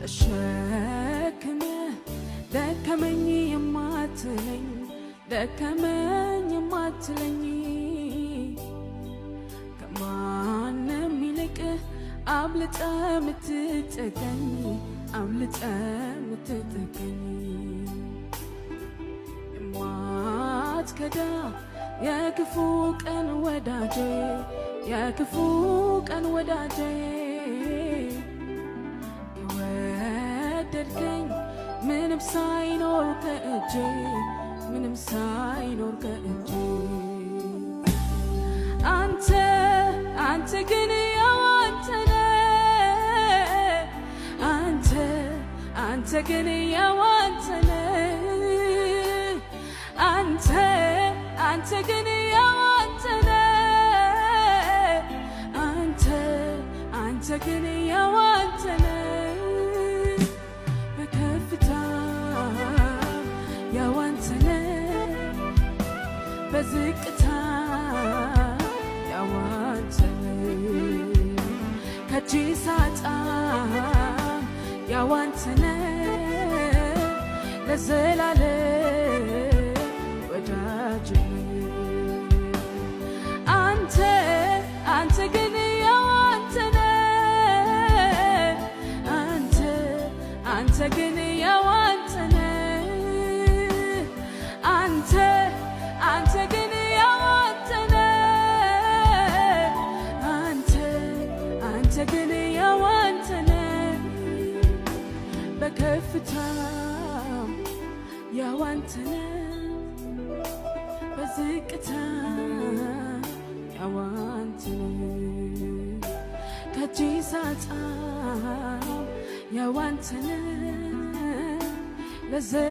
ተሸክመ ደከመኝ የማትለኝ ደከመኝ የማትለኝ ከማንም ይልቅ አብልጠ ምትጠቀኝ አብልጠ ምትጠቀኝ የማትከዳ የክፉ ቀን ወዳጄ የክፉ ቀን ወዳጄ የወደድከኝ ምንም ሳይኖር ከእጄ ምንም ሳይኖር ከእጄ አንተ ግን ያው አንተ ግን ያው አንተ ግን ያው አንተ ግን ያው በከፍታ ያው በዝቅታ ያው ከእጅ ሳጣ ያው ለዘላለም ወዳጄ አንተ ግን ያው አንተ ግን ያው አንተ ግን ያው አንተ ግን ያው በከፍታ ያው በዝቅታ ያው ከእጅ ሳጣ ያው